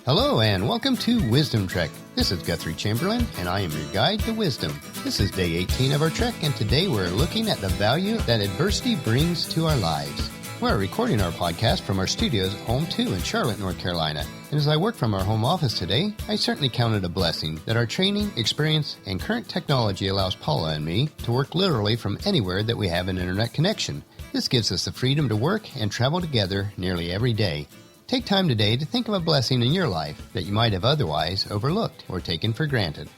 Hello and welcome to Wisdom Trek. This is Guthrie Chamberlain and I am your guide to wisdom. This is day 18 of our trek and today we're looking at the value that adversity brings to our lives. We're recording our podcast from our studios at Home 2 in Charlotte, North Carolina. And as I work from our home office today, I certainly count it a blessing that our training, experience, and current technology allows Paula and me to work literally from anywhere that we have an internet connection. This gives us the freedom to work and travel together nearly every day. Take time today to think of a blessing in your life that you might have otherwise overlooked or taken for granted.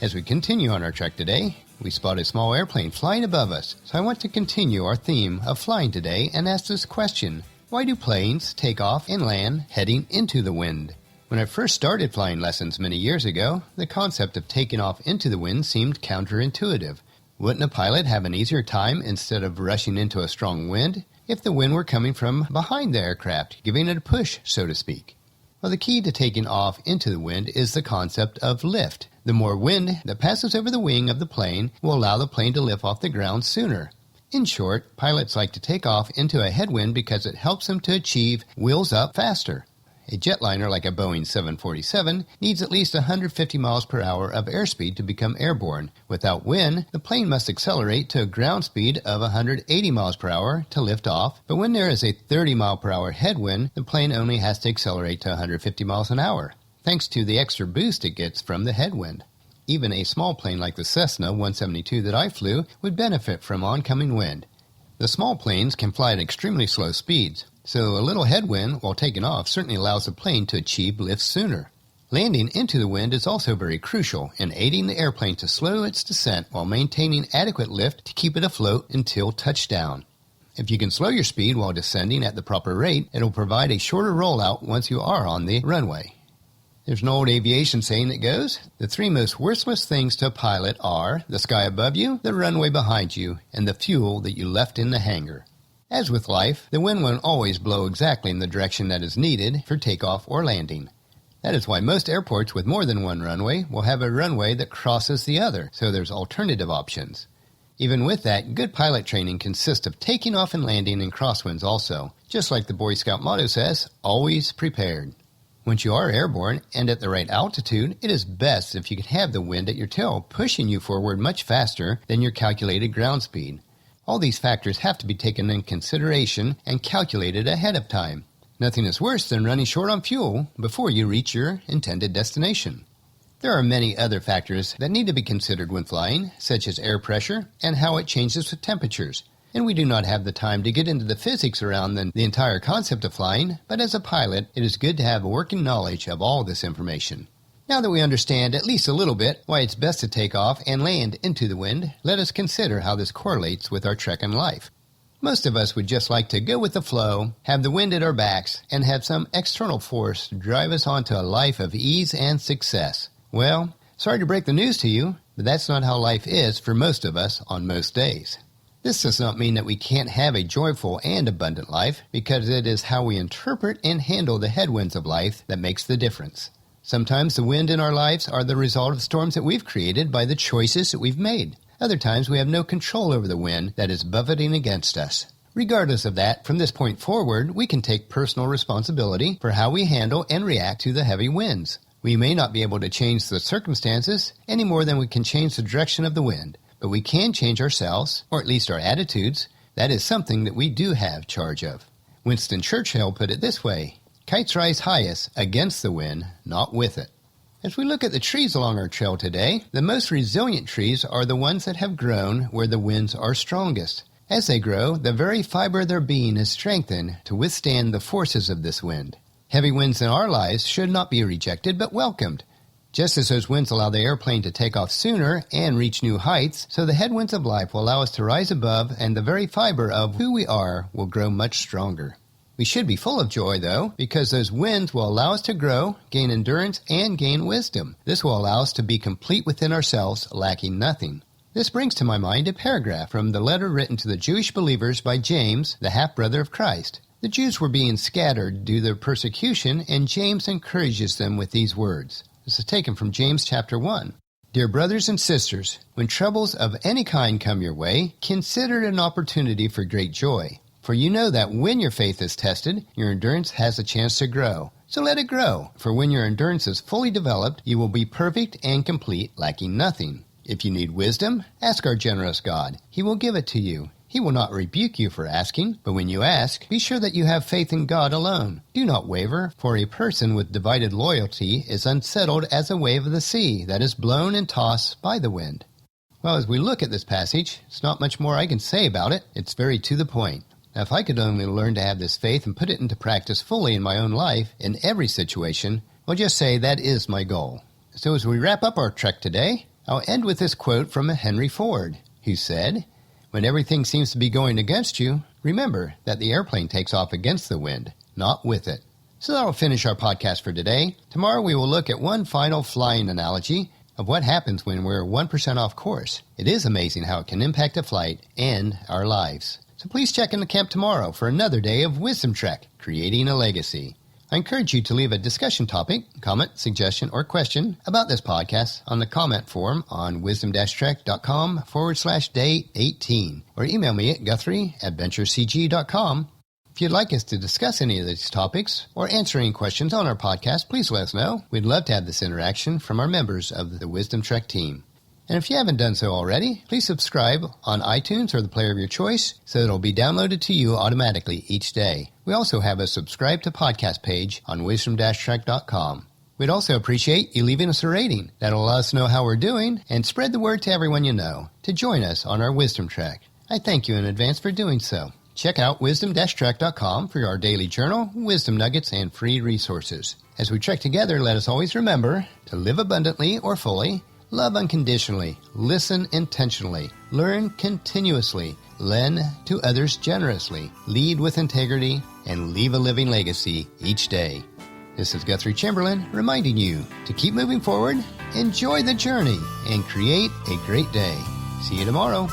As we continue on our trek today, we spot a small airplane flying above us, so I want to continue our theme of flying today and ask this question: why do planes take off and land heading into the wind? When I first started flying lessons many years ago, the concept of taking off into the wind seemed counterintuitive. Wouldn't a pilot have an easier time instead of rushing into a strong wind if the wind were coming from behind the aircraft, giving it a push, so to speak? Well, the key to taking off into the wind is the concept of lift. The more wind that passes over the wing of the plane will allow the plane to lift off the ground sooner. In short, pilots like to take off into a headwind because it helps them to achieve wheels up faster. A jetliner like a Boeing 747 needs at least 150 miles per hour of airspeed to become airborne. Without wind, the plane must accelerate to a ground speed of 180 miles per hour to lift off, but when there is a 30 mile per hour headwind, the plane only has to accelerate to 150 miles an hour, thanks to the extra boost it gets from the headwind. Even a small plane like the Cessna 172 that I flew would benefit from oncoming wind. The small planes can fly at extremely slow speeds, so a little headwind while taking off certainly allows the plane to achieve lift sooner. Landing into the wind is also very crucial in aiding the airplane to slow its descent while maintaining adequate lift to keep it afloat until touchdown. If you can slow your speed while descending at the proper rate, it will provide a shorter rollout once you are on the runway. There's an old aviation saying that goes, the three most worthless things to a pilot are the sky above you, the runway behind you, and the fuel that you left in the hangar. As with life, the wind won't always blow exactly in the direction that is needed for takeoff or landing. That is why most airports with more than one runway will have a runway that crosses the other, so there's alternative options. Even with that, good pilot training consists of taking off and landing in crosswinds also. Just like the Boy Scout motto says, always prepared. Once you are airborne and at the right altitude, it is best if you can have the wind at your tail pushing you forward much faster than your calculated ground speed. All these factors have to be taken in consideration and calculated ahead of time. Nothing is worse than running short on fuel before you reach your intended destination. There are many other factors that need to be considered when flying, such as air pressure and how it changes with temperatures. And we do not have the time to get into the physics around the entire concept of flying, but as a pilot, it is good to have a working knowledge of all this information. Now that we understand at least a little bit why it's best to take off and land into the wind, let us consider how this correlates with our trek in life. Most of us would just like to go with the flow, have the wind at our backs, and have some external force drive us onto a life of ease and success. Well, sorry to break the news to you, but that's not how life is for most of us on most days. This does not mean that we can't have a joyful and abundant life, because it is how we interpret and handle the headwinds of life that makes the difference. Sometimes the wind in our lives are the result of storms that we've created by the choices that we've made. Other times we have no control over the wind that is buffeting against us. Regardless of that, from this point forward, we can take personal responsibility for how we handle and react to the heavy winds. We may not be able to change the circumstances any more than we can change the direction of the wind, but we can change ourselves, or at least our attitudes. That is something that we do have charge of. Winston Churchill put it this way: kites rise highest against the wind, not with it. As we look at the trees along our trail today, the most resilient trees are the ones that have grown where the winds are strongest. As they grow, the very fiber of their being is strengthened to withstand the forces of this wind. Heavy winds in our lives should not be rejected but welcomed. Just as those winds allow the airplane to take off sooner and reach new heights, so the headwinds of life will allow us to rise above, and the very fiber of who we are will grow much stronger. We should be full of joy, though, because those winds will allow us to grow, gain endurance, and gain wisdom. This will allow us to be complete within ourselves, lacking nothing. This brings to my mind a paragraph from the letter written to the Jewish believers by James, the half-brother of Christ. The Jews were being scattered due to persecution, and James encourages them with these words. This is taken from James chapter 1. Dear brothers and sisters, when troubles of any kind come your way, consider it an opportunity for great joy. For you know that when your faith is tested, your endurance has a chance to grow. So let it grow, for when your endurance is fully developed, you will be perfect and complete, lacking nothing. If you need wisdom, ask our generous God. He will give it to you. He will not rebuke you for asking, but when you ask, be sure that you have faith in God alone. Do not waver, for a person with divided loyalty is unsettled as a wave of the sea that is blown and tossed by the wind. Well, as we look at this passage, it's not much more I can say about it. It's very to the point. Now, if I could only learn to have this faith and put it into practice fully in my own life, in every situation, I'll just say that is my goal. So as we wrap up our trek today, I'll end with this quote from Henry Ford, who said, "When everything seems to be going against you, remember that the airplane takes off against the wind, not with it." So that'll finish our podcast for today. Tomorrow we will look at one final flying analogy of what happens when we're 1% off course. It is amazing how it can impact a flight and our lives. So please check in the camp tomorrow for another day of Wisdom Trek, Creating a Legacy. I encourage you to leave a discussion topic, comment, suggestion, or question about this podcast on the comment form on wisdom-trek.com/day18 or email me at guthrie@venturecg.com. If you'd like us to discuss any of these topics or answer any questions on our podcast, please let us know. We'd love to have this interaction from our members of the Wisdom Trek team. And if you haven't done so already, please subscribe on iTunes or the player of your choice so it'll be downloaded to you automatically each day. We also have a subscribe to podcast page on wisdom-trek.com. We'd also appreciate you leaving us a rating. That'll let us know how we're doing and spread the word to everyone you know to join us on our Wisdom Trek. I thank you in advance for doing so. Check out wisdom-trek.com for our daily journal, wisdom nuggets, and free resources. As we trek together, let us always remember to live abundantly or fully, love unconditionally, listen intentionally, learn continuously, lend to others generously, lead with integrity, and leave a living legacy each day. This is Guthrie Chamberlain reminding you to keep moving forward, enjoy the journey, and create a great day. See you tomorrow.